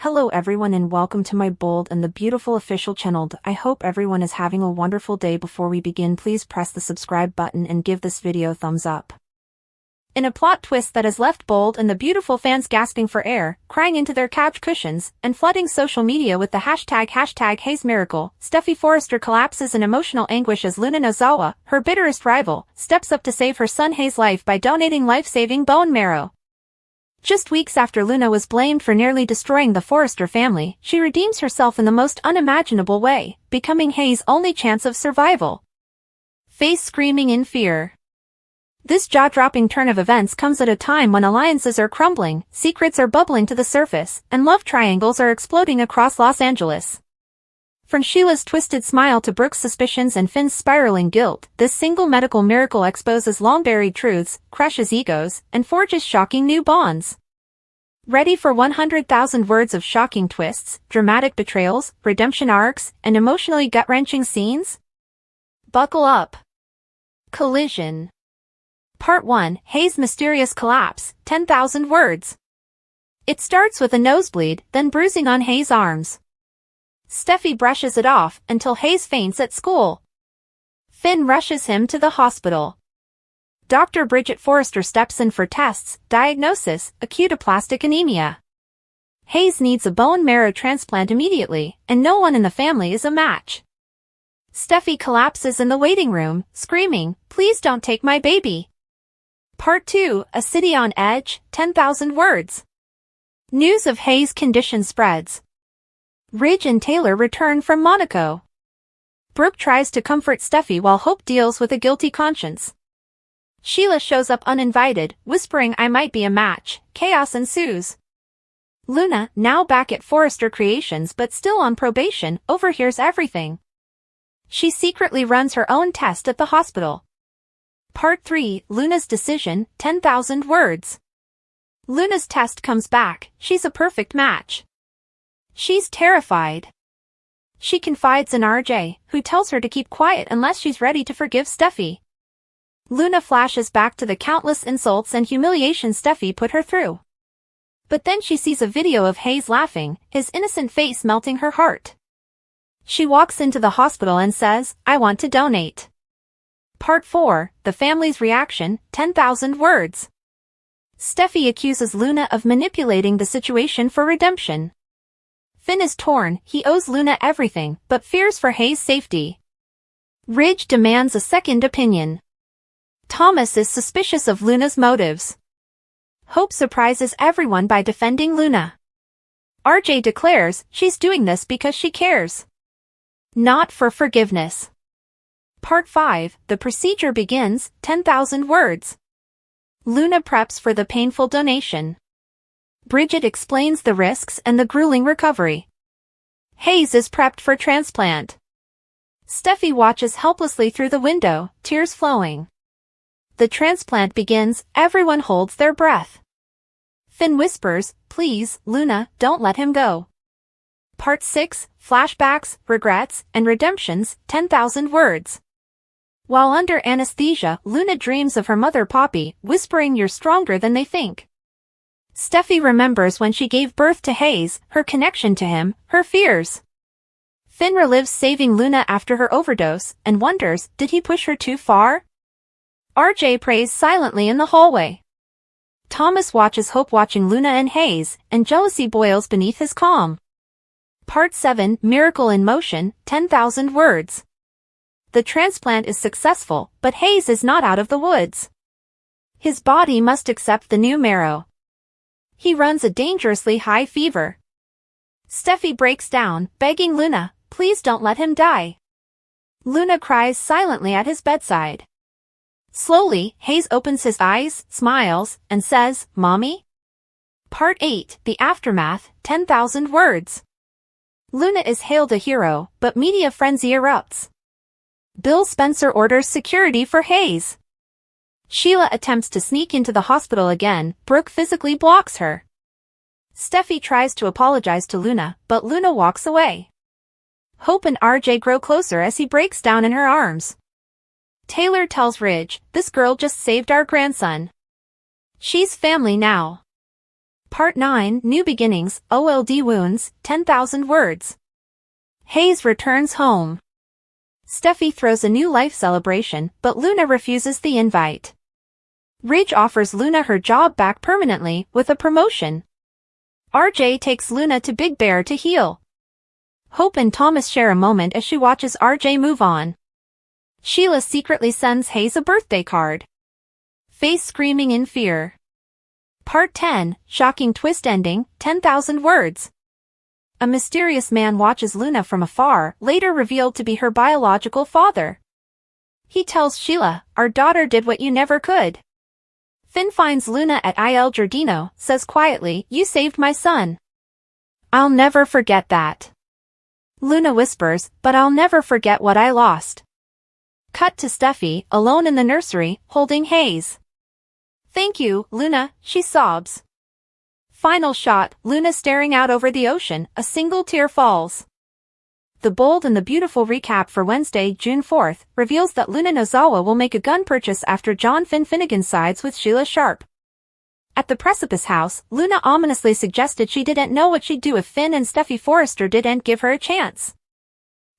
Hello everyone and welcome to my bold and the beautiful official channel. I hope everyone is having a wonderful day. Before we begin, please press the subscribe button and give this video a thumbs up. In a plot twist that has left Bold and the beautiful fans gasping for air, crying into their couch cushions, and flooding social media with the hashtag #HazeMiracle, Steffy Forrester collapses in emotional anguish as Luna Nozawa, her bitterest rival, steps up to save her son Hayes' life by donating life-saving bone marrow. Just weeks after Luna was blamed for nearly destroying the Forrester family, she redeems herself in the most unimaginable way, becoming Hayes' only chance of survival. Face screaming in fear. This jaw-dropping turn of events comes at a time when alliances are crumbling, secrets are bubbling to the surface, and love triangles are exploding across Los Angeles. From Sheila's twisted smile to Brooke's suspicions and Finn's spiraling guilt, this single medical miracle exposes long-buried truths, crushes egos, and forges shocking new bonds. Ready for 100,000 words of shocking twists, dramatic betrayals, redemption arcs, and emotionally gut-wrenching scenes? Buckle up. Collision. Part 1, Hayes' Mysterious Collapse, 10,000 Words. It starts with a nosebleed, then bruising on Hayes' arms. Steffy brushes it off until Hayes faints at school. Finn rushes him to the hospital. Dr. Bridget Forrester steps in for tests, diagnosis, acute aplastic anemia. Hayes needs a bone marrow transplant immediately, and no one in the family is a match. Steffy collapses in the waiting room, screaming, "Please don't take my baby." Part 2, A City on Edge, 10,000 Words. News of Hayes' condition spreads. Ridge and Taylor return from Monaco. Brooke tries to comfort Steffy while Hope deals with a guilty conscience. Sheila shows up uninvited, whispering I might be a match. Chaos ensues. Luna, now back at Forrester Creations but still on probation, overhears everything. She secretly runs her own test at the hospital. Part 3, Luna's Decision, 10,000 Words. Luna's test comes back, she's a perfect match. She's terrified. She confides in RJ, who tells her to keep quiet unless she's ready to forgive Steffy. Luna flashes back to the countless insults and humiliations Steffy put her through. But then she sees a video of Hayes laughing, his innocent face melting her heart. She walks into the hospital and says, "I want to donate." Part 4, The Family's Reaction, 10,000 Words. Steffy accuses Luna of manipulating the situation for redemption. Finn is torn, he owes Luna everything, but fears for Hayes' safety. Ridge demands a second opinion. Thomas is suspicious of Luna's motives. Hope surprises everyone by defending Luna. RJ declares she's doing this because she cares. Not for forgiveness. Part 5, The Procedure Begins, 10,000 Words. Luna preps for the painful donation. Bridget explains the risks and the grueling recovery. Hayes is prepped for transplant. Steffy watches helplessly through the window, tears flowing. The transplant begins, everyone holds their breath. Finn whispers, "Please, Luna, don't let him go." Part 6, Flashbacks, Regrets, and Redemptions, 10,000 Words. While under anesthesia, Luna dreams of her mother Poppy, whispering you're stronger than they think. Steffy remembers when she gave birth to Hayes, her connection to him, her fears. Finn relives saving Luna after her overdose, and wonders, did he push her too far? RJ prays silently in the hallway. Thomas watches Hope watching Luna and Hayes, and jealousy boils beneath his calm. Part 7, Miracle in Motion, 10,000 Words. The transplant is successful, but Hayes is not out of the woods. His body must accept the new marrow. He runs a dangerously high fever. Steffy breaks down, begging Luna, "Please don't let him die." Luna cries silently at his bedside. Slowly, Hayes opens his eyes, smiles, and says, "Mommy?" Part 8, The Aftermath, 10,000 Words. Luna is hailed a hero, but media frenzy erupts. Bill Spencer orders security for Hayes. Sheila attempts to sneak into the hospital again, Brooke physically blocks her. Steffy tries to apologize to Luna, but Luna walks away. Hope and RJ grow closer as he breaks down in her arms. Taylor tells Ridge, "This girl just saved our grandson. She's family now." Part 9, New Beginnings, OLD Wounds, 10,000 Words. Hayes returns home. Steffy throws a new life celebration, but Luna refuses the invite. Ridge offers Luna her job back permanently, with a promotion. RJ takes Luna to Big Bear to heal. Hope and Thomas share a moment as she watches RJ move on. Sheila secretly sends Hayes a birthday card. Face screaming in fear. Part 10, Shocking Twist Ending, 10,000 Words. A mysterious man watches Luna from afar, later revealed to be her biological father. He tells Sheila, "Our daughter did what you never could." Finn finds Luna at Il Giardino, says quietly, "You saved my son." "I'll never forget that." Luna whispers, "But I'll never forget what I lost." Cut to Steffy, alone in the nursery, holding Hayes. "Thank you, Luna," she sobs. Final shot, Luna staring out over the ocean, a single tear falls. The Bold and the Beautiful recap for Wednesday, June 4th, reveals that Luna Nozawa will make a gun purchase after John Finnegan sides with Sheila Sharp. At the Precipice House, Luna ominously suggested she didn't know what she'd do if Finn and Steffy Forrester didn't give her a chance.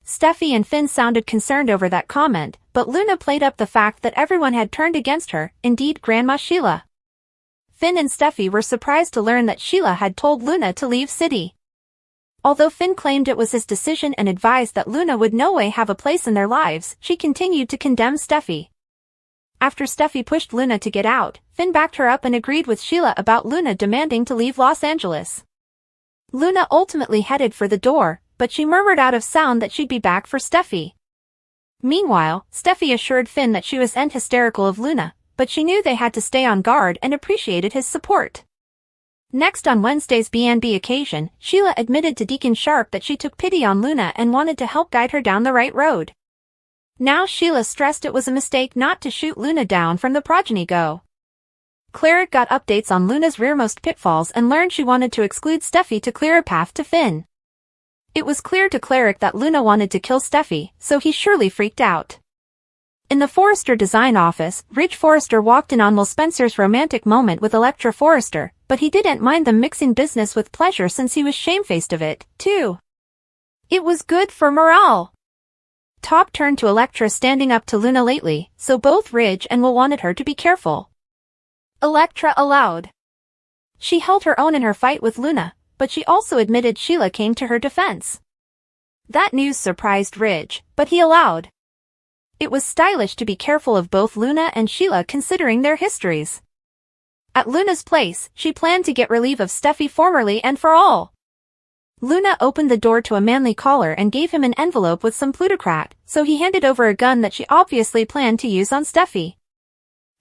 Steffy and Finn sounded concerned over that comment, but Luna played up the fact that everyone had turned against her, indeed Grandma Sheila. Finn and Steffy were surprised to learn that Sheila had told Luna to leave city. Although Finn claimed it was his decision and advised that Luna would no way have a place in their lives, she continued to condemn Steffy. After Steffy pushed Luna to get out, Finn backed her up and agreed with Sheila about Luna demanding to leave Los Angeles. Luna ultimately headed for the door, but she murmured out of sound that she'd be back for Steffy. Meanwhile, Steffy assured Finn that she was hysterical of Luna, but she knew they had to stay on guard and appreciated his support. Next on Wednesday's B&B occasion, Sheila admitted to Deacon Sharp that she took pity on Luna and wanted to help guide her down the right road. Now Sheila stressed it was a mistake not to shoot Luna down from the progeny go. Cleric got updates on Luna's rearmost pitfalls and learned she wanted to exclude Steffy to clear a path to Finn. It was clear to Cleric that Luna wanted to kill Steffy, so he surely freaked out. In the Forrester design office, Ridge Forrester walked in on Will Spencer's romantic moment with Elektra Forrester, but he didn't mind them mixing business with pleasure since he was shamefaced of it, too. It was good for morale. Talk turned to Elektra standing up to Luna lately, so both Ridge and Will wanted her to be careful. Elektra allowed. She held her own in her fight with Luna, but she also admitted Sheila came to her defense. That news surprised Ridge, but he allowed. It was stylish to be careful of both Luna and Sheila considering their histories. At Luna's place, she planned to get relief of Steffy formerly and for all. Luna opened the door to a manly caller and gave him an envelope with some plutocrat, so he handed over a gun that she obviously planned to use on Steffy.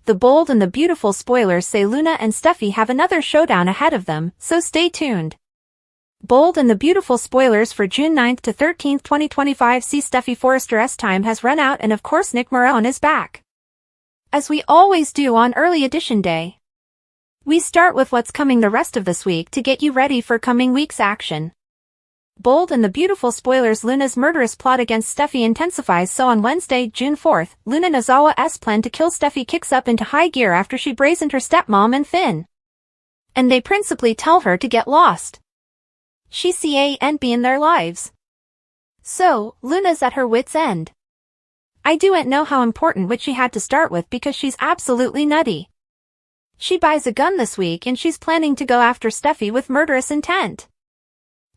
The Bold and the Beautiful spoilers say Luna and Steffy have another showdown ahead of them, so stay tuned. Bold and the Beautiful spoilers for June 9th to 13th 2025. See Steffy Forrester's time has run out and of course Nick Marrow is back. As we always do on early edition day. We start with what's coming the rest of this week to get you ready for coming week's action. Bold and the Beautiful spoilers. Luna's murderous plot against Steffy intensifies. So on Wednesday, June 4th, Luna Nozawa's plan to kill Steffy kicks up into high gear after she brazened her stepmom and Finn. And they principally tell her to get lost. She can't be in their lives. So, Luna's at her wit's end. I don't know how important which she had to start with because she's absolutely nutty. She buys a gun this week and she's planning to go after Steffy with murderous intent.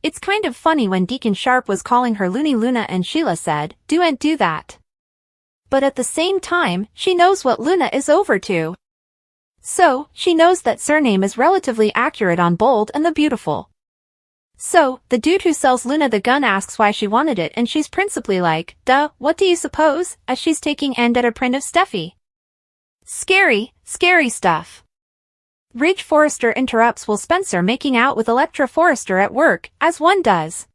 It's kind of funny when Deacon Sharp was calling her Loony Luna and Sheila said, "Don't do that." But at the same time, she knows what Luna is over to. So, she knows that surname is relatively accurate on Bold and the Beautiful. So, the dude who sells Luna the gun asks why she wanted it and she's principally like, "Duh, what do you suppose?" as she's taking end at a print of Steffy. Scary, scary stuff. Ridge Forrester interrupts Will Spencer making out with Elektra Forrester at work, as one does.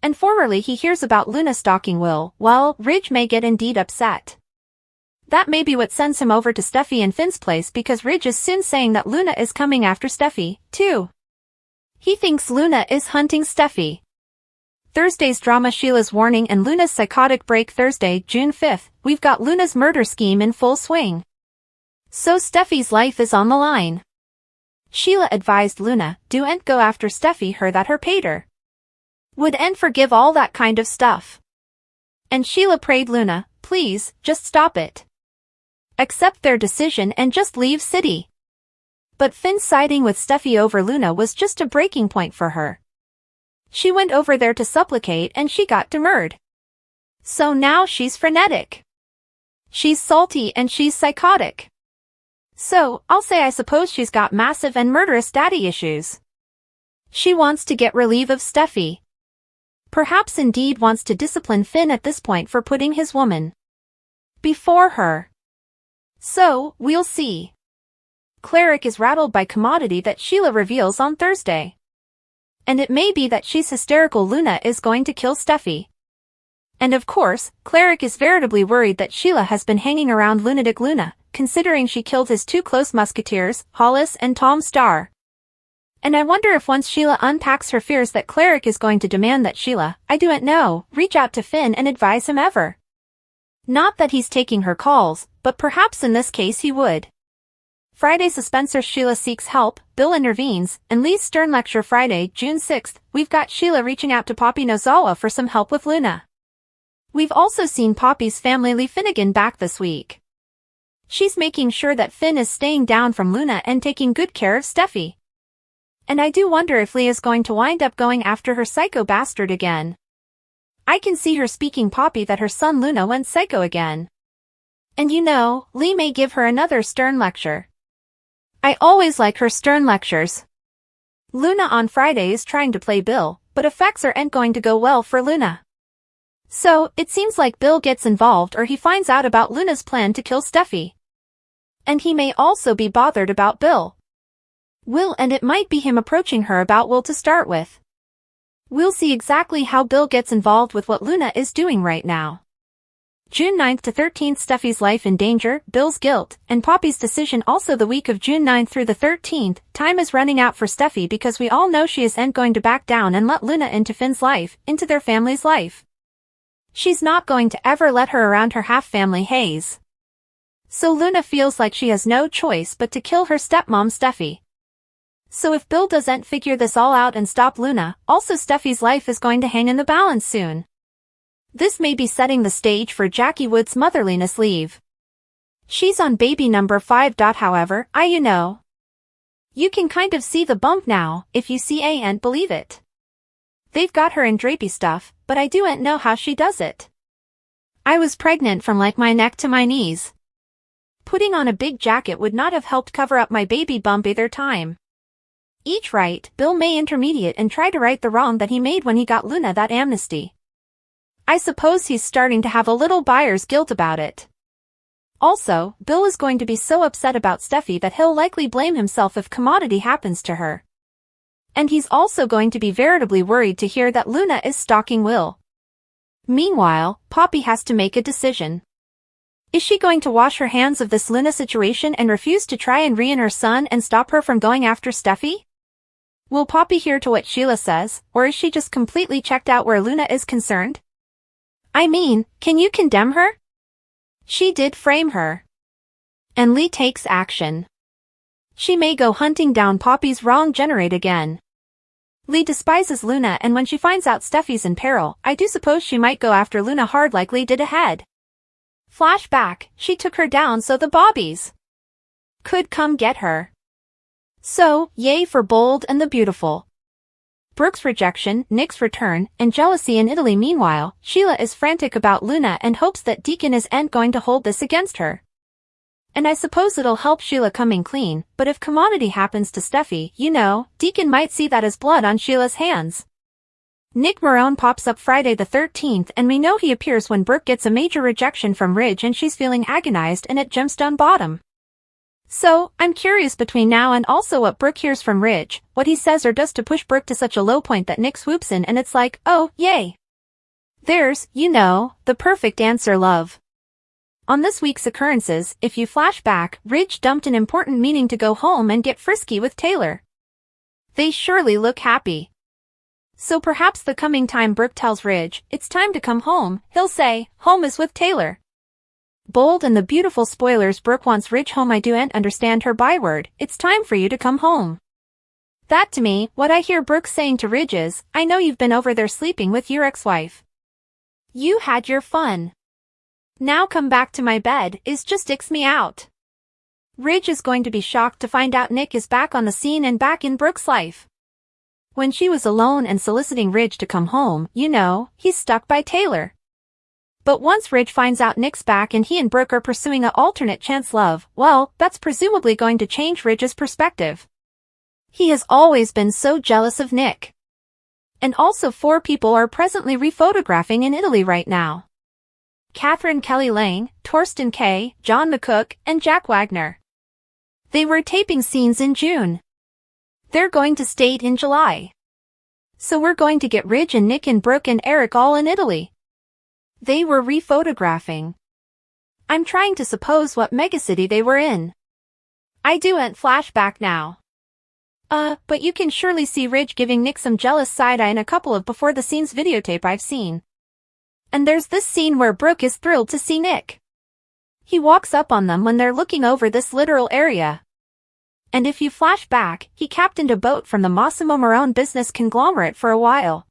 And formerly he hears about Luna stalking Will. Well, Ridge may get indeed upset. That may be what sends him over to Steffy and Finn's place because Ridge is soon saying that Luna is coming after Steffy, too. He thinks Luna is hunting Steffy. Thursday's drama. Sheila's warning and Luna's psychotic break. Thursday, June 5th, we've got Luna's murder scheme in full swing. So Steffy's life is on the line. Sheila advised Luna, "Don't go after Steffy her that her pater would forgive all that kind of stuff." And Sheila prayed Luna, "Please, just stop it. Accept their decision and just leave city." But Finn siding with Steffy over Luna was just a breaking point for her. She went over there to supplicate and she got demurred. So now she's frenetic. She's salty and she's psychotic. So, I'll say I suppose she's got massive and murderous daddy issues. She wants to get relief of Steffy. Perhaps indeed wants to discipline Finn at this point for putting his woman before her. So, we'll see. Cleric is rattled by commodity that Sheila reveals on Thursday. And it may be that she's hysterical Luna is going to kill Steffy. And of course, Cleric is veritably worried that Sheila has been hanging around lunatic Luna, considering she killed his two close musketeers, Hollis and Tom Starr. And I wonder if once Sheila unpacks her fears that Cleric is going to demand that Sheila, I don't know, reach out to Finn and advise him ever. Not that he's taking her calls, but perhaps in this case he would. Friday suspenser Sheila seeks help, Bill intervenes, and Lee's stern lecture Friday, June 6th, we've got Sheila reaching out to Poppy Nozawa for some help with Luna. We've also seen Poppy's family Lee Finnegan back this week. She's making sure that Finn is staying down from Luna and taking good care of Steffy. And I do wonder if Lee is going to wind up going after her psycho bastard again. I can see her speaking Poppy that her son Luna went psycho again. And you know, Lee may give her another stern lecture. I always like her stern lectures. Luna on Friday is trying to play Bill, but effects aren't going to go well for Luna. So, it seems like Bill gets involved or he finds out about Luna's plan to kill Steffy. And he may also be bothered about Bill. And it might be him approaching her about Will to start with. We'll see exactly how Bill gets involved with what Luna is doing right now. June 9th to 13th Steffy's life in danger, Bill's guilt, and Poppy's decision also the week of June 9th through the 13th, time is running out for Steffy because we all know she isn't going to back down and let Luna into Finn's life, into their family's life. She's not going to ever let her around her half-family haze. So Luna feels like she has no choice but to kill her stepmom Steffy. So if Bill doesn't figure this all out and stop Luna, also Steffy's life is going to hang in the balance soon. This may be setting the stage for Jackie Wood's motherliness leave. She's on baby number 5. However, you can kind of see the bump now, if you see and believe it. They've got her in drapey stuff, but I don't know how she does it. I was pregnant from like my neck to my knees. Putting on a big jacket would not have helped cover up my baby bump either time. Each right, Bill may intermediate and try to right the wrong that he made when he got Luna that amnesty. I suppose he's starting to have a little buyer's guilt about it. Also, Bill is going to be so upset about Steffy that he'll likely blame himself if commodity happens to her. And he's also going to be veritably worried to hear that Luna is stalking Will. Meanwhile, Poppy has to make a decision. Is she going to wash her hands of this Luna situation and refuse to try and rein her son and stop her from going after Steffy? Will Poppy hear to what Sheila says, or is she just completely checked out where Luna is concerned? I mean, can you condemn her? She did frame her. And Lee takes action. She may go hunting down Poppy's wrong generate again. Lee despises Luna and when she finds out Steffy's in peril, I do suppose she might go after Luna hard like Lee did ahead. Flashback, she took her down so the Bobbies could come get her. So, yay for Bold and the Beautiful. Brooke's rejection, Nick's return, and jealousy in Italy. Meanwhile, Sheila is frantic about Luna and hopes that Deacon isn't going to hold this against her. And I suppose it'll help Sheila coming clean, but if commodity happens to Steffy, Deacon might see that as blood on Sheila's hands. Nick Marone pops up Friday the 13th and we know he appears when Brooke gets a major rejection from Ridge and she's feeling agonized and at Gemstone Bottom. So, I'm curious between now and also what Brooke hears from Ridge, what he says or does to push Brooke to such a low point that Nick swoops in and it's like, oh, yay. There's, the perfect answer love. On this week's occurrences, if you flash back, Ridge dumped an important meeting to go home and get frisky with Taylor. They surely look happy. So perhaps the coming time Brooke tells Ridge, it's time to come home, he'll say, home is with Taylor. Bold and the beautiful spoilers. Brooke wants Ridge home. I don't understand her byword. It's time for you to come home. That to me, what I hear Brooke saying to Ridge is, I know you've been over there sleeping with your ex-wife. You had your fun. Now come back to my bed, is just icks me out. Ridge is going to be shocked to find out Nick is back on the scene and back in Brooke's life. When she was alone and soliciting Ridge to come home, you know, he's stuck by Taylor. But once Ridge finds out Nick's back and he and Brooke are pursuing an alternate chance love, well, that's presumably going to change Ridge's perspective. He has always been so jealous of Nick. And also 4 people are presently rephotographing in Italy right now. Catherine Kelly Lang, Torsten Kay, John McCook, and Jack Wagner. They were taping scenes in June. They're going to state in July. So we're going to get Ridge and Nick and Brooke and Eric all in Italy. They were rephotographing. I'm trying to suppose what megacity they were in. I do'n't flashback now. But you can surely see Ridge giving Nick some jealous side-eye in a couple of before the scenes videotape I've seen. And there's this scene where Brooke is thrilled to see Nick. He walks up on them when they're looking over this littoral area. And if you flash back, he captained a boat from the Massimo Marone business conglomerate for a while.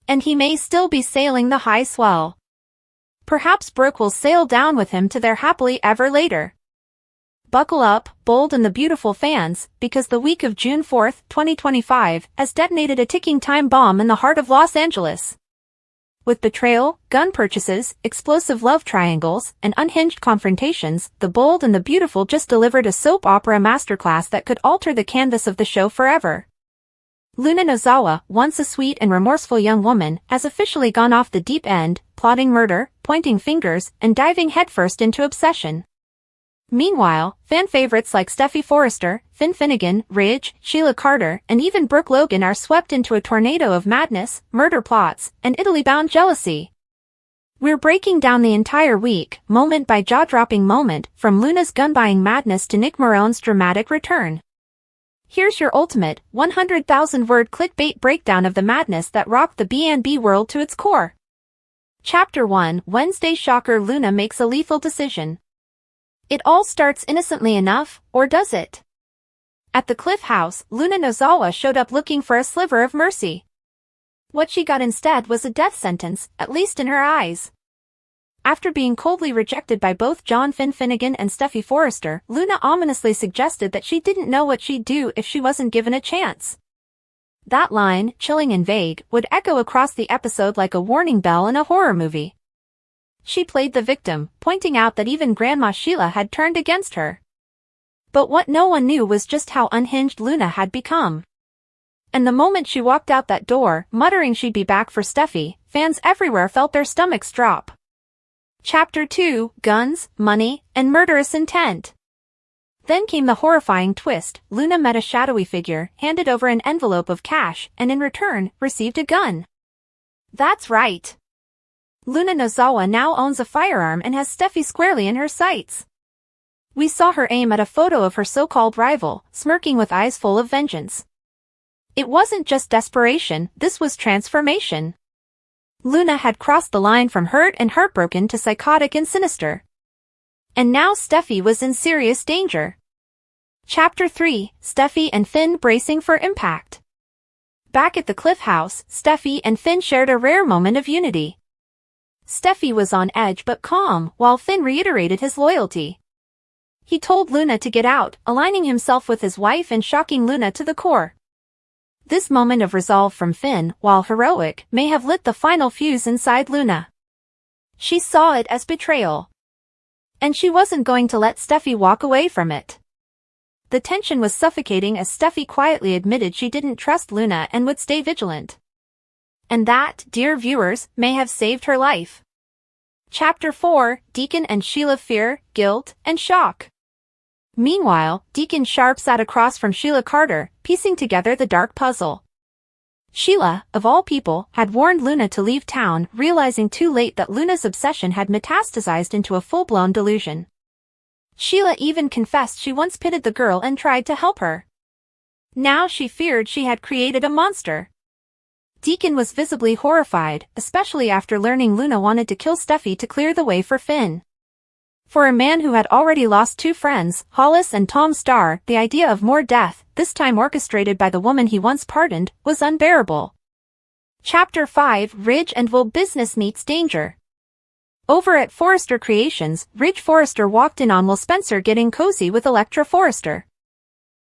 And he may still be sailing the high swell. Perhaps Brooke will sail down with him to their happily ever later. Buckle up, Bold and the beautiful fans, because the week of June 4, 2025, has detonated a ticking time bomb in the heart of Los Angeles. With betrayal, gun purchases, explosive love triangles, and unhinged confrontations, the Bold and the Beautiful just delivered a soap opera masterclass that could alter the canvas of the show forever. Luna Nozawa, once a sweet and remorseful young woman, has officially gone off the deep end, plotting murder, pointing fingers, and diving headfirst into obsession. Meanwhile, fan favorites like Steffy Forrester, Finn Finnegan, Ridge, Sheila Carter, and even Brooke Logan are swept into a tornado of madness, murder plots, and Italy-bound jealousy. We're breaking down the entire week, moment by jaw-dropping moment, from Luna's gun-buying madness to Nick Marone's dramatic return. Here's your ultimate, 100,000-word clickbait breakdown of the madness that rocked the B&B world to its core. Chapter 1, Wednesday shocker. Luna makes a lethal decision. It all starts innocently enough, or does it? At the Cliff House, Luna Nozawa showed up looking for a sliver of mercy. What she got instead was a death sentence, at least in her eyes. After being coldly rejected by both Finn Finnegan and Steffy Forrester, Luna ominously suggested that she didn't know what she'd do if she wasn't given a chance. That line, chilling and vague, would echo across the episode like a warning bell in a horror movie. She played the victim, pointing out that even Grandma Sheila had turned against her. But what no one knew was just how unhinged Luna had become. And the moment she walked out that door, muttering she'd be back for Steffy, fans everywhere felt their stomachs drop. Chapter 2, Guns, Money, and Murderous Intent. Then came the horrifying twist. Luna met a shadowy figure, handed over an envelope of cash, and in return, received a gun. That's right. Luna Nozawa now owns a firearm and has Steffy squarely in her sights. We saw her aim at a photo of her so-called rival, smirking with eyes full of vengeance. It wasn't just desperation, this was transformation. Luna had crossed the line from hurt and heartbroken to psychotic and sinister. And now Steffy was in serious danger. Chapter 3, Steffy and Finn bracing for impact. Back at the Cliff House, Steffy and Finn shared a rare moment of unity. Steffy was on edge but calm, while Finn reiterated his loyalty. He told Luna to get out, aligning himself with his wife and shocking Luna to the core. This moment of resolve from Finn, while heroic, may have lit the final fuse inside Luna. She saw it as betrayal. And she wasn't going to let Steffy walk away from it. The tension was suffocating as Steffy quietly admitted she didn't trust Luna and would stay vigilant. And that, dear viewers, may have saved her life. Chapter 4, Deacon and Sheila. Fear, Guilt, and Shock. Meanwhile, Deacon Sharp sat across from Sheila Carter, piecing together the dark puzzle. Sheila, of all people, had warned Luna to leave town, realizing too late that Luna's obsession had metastasized into a full-blown delusion. Sheila even confessed she once pitied the girl and tried to help her. Now she feared she had created a monster. Deacon was visibly horrified, especially after learning Luna wanted to kill Steffy to clear the way for Finn. For a man who had already lost two friends, Hollis and Tom Starr, the idea of more death, this time orchestrated by the woman he once pardoned, was unbearable. Chapter 5: Ridge and Will Business Meets Danger. Over at Forrester Creations, Ridge Forrester walked in on Will Spencer getting cozy with Elektra Forrester.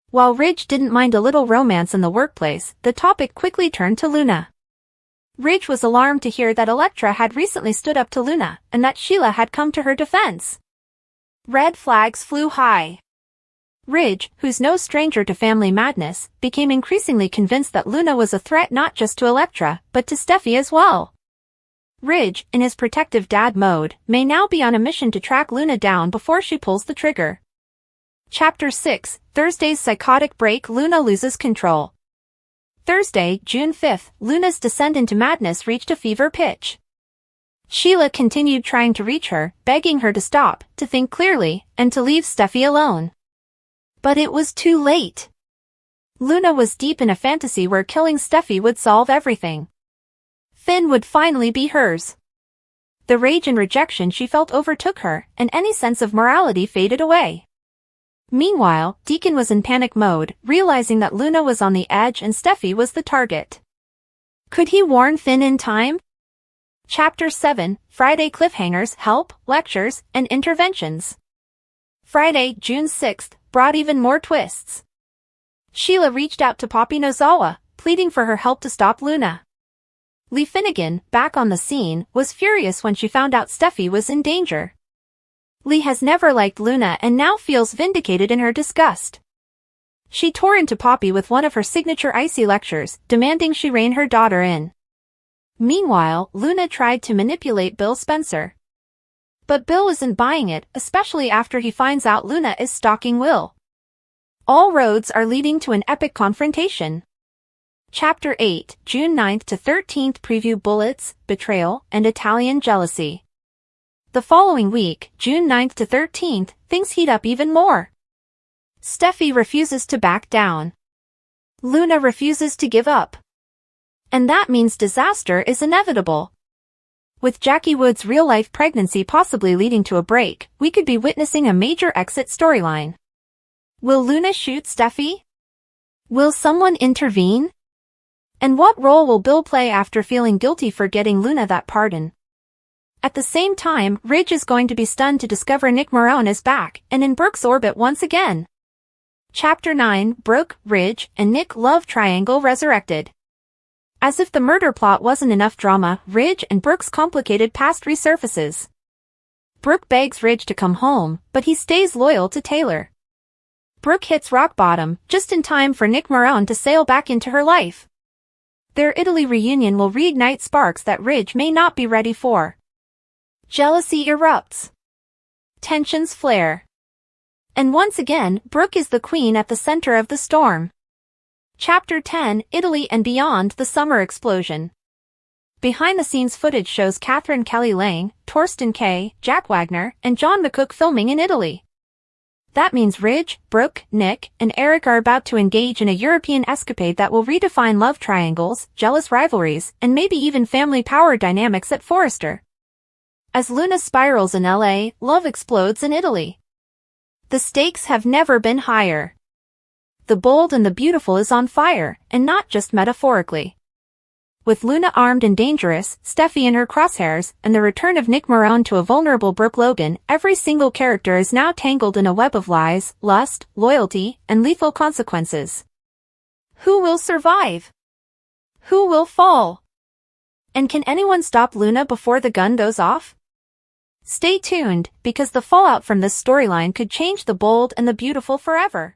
While Ridge didn't mind a little romance in the workplace, the topic quickly turned to Luna. Ridge was alarmed to hear that Elektra had recently stood up to Luna, and that Sheila had come to her defense. Red flags flew high. Ridge, who's no stranger to family madness, became increasingly convinced that Luna was a threat not just to Elektra, but to Steffy as well. Ridge, in his protective dad mode, may now be on a mission to track Luna down before she pulls the trigger. Chapter 6: Thursday's Psychotic Break. Luna loses control. Thursday, June 5th, Luna's descent into madness reached a fever pitch. Sheila continued trying to reach her, begging her to stop, to think clearly, and to leave Steffy alone. But it was too late. Luna was deep in a fantasy where killing Steffy would solve everything. Finn would finally be hers. The rage and rejection she felt overtook her, and any sense of morality faded away. Meanwhile, Deacon was in panic mode, realizing that Luna was on the edge and Steffy was the target. Could he warn Finn in time? Chapter 7: Friday Cliffhangers, Help, Lectures, and Interventions. Friday, June 6th, brought even more twists. Sheila reached out to Poppy Nozawa, pleading for her help to stop Luna. Lee Finnegan, back on the scene, was furious when she found out Steffy was in danger. Lee has never liked Luna and now feels vindicated in her disgust. She tore into Poppy with one of her signature icy lectures, demanding she rein her daughter in. Meanwhile, Luna tried to manipulate Bill Spencer. But Bill isn't buying it, especially after he finds out Luna is stalking Will. All roads are leading to an epic confrontation. Chapter 8: June 9th to 13th. Preview. Bullets, Betrayal, and Italian Jealousy. The following week, June 9th to 13th, things heat up even more. Steffy refuses to back down. Luna refuses to give up. And that means disaster is inevitable. With Jackie Wood's real-life pregnancy possibly leading to a break, we could be witnessing a major exit storyline. Will Luna shoot Steffy? Will someone intervene? And what role will Bill play after feeling guilty for getting Luna that pardon? At the same time, Ridge is going to be stunned to discover Nick Marrow is back, and in Brooke's orbit once again. Chapter 9: Brooke, Ridge, and Nick love triangle resurrected. As if the murder plot wasn't enough drama, Ridge and Brooke's complicated past resurfaces. Brooke begs Ridge to come home, but he stays loyal to Taylor. Brooke hits rock bottom, just in time for Nick Marrow to sail back into her life. Their Italy reunion will reignite sparks that Ridge may not be ready for. Jealousy erupts. Tensions flare. And once again, Brooke is the queen at the center of the storm. Chapter 10: Italy and Beyond. The Summer Explosion. Behind-the-scenes footage shows Catherine Kelly Lang, Torsten Kay, Jack Wagner, and John McCook filming in Italy. That means Ridge, Brooke, Nick, and Eric are about to engage in a European escapade that will redefine love triangles, jealous rivalries, and maybe even family power dynamics at Forrester. As Luna spirals in LA, love explodes in Italy. The stakes have never been higher. The bold and the beautiful is on fire, and not just metaphorically. With Luna armed and dangerous, Steffy in her crosshairs, and the return of Nick Marrow to a vulnerable Brooke Logan, every single character is now tangled in a web of lies, lust, loyalty, and lethal consequences. Who will survive? Who will fall? And can anyone stop Luna before the gun goes off? Stay tuned, because the fallout from this storyline could change the bold and the beautiful forever.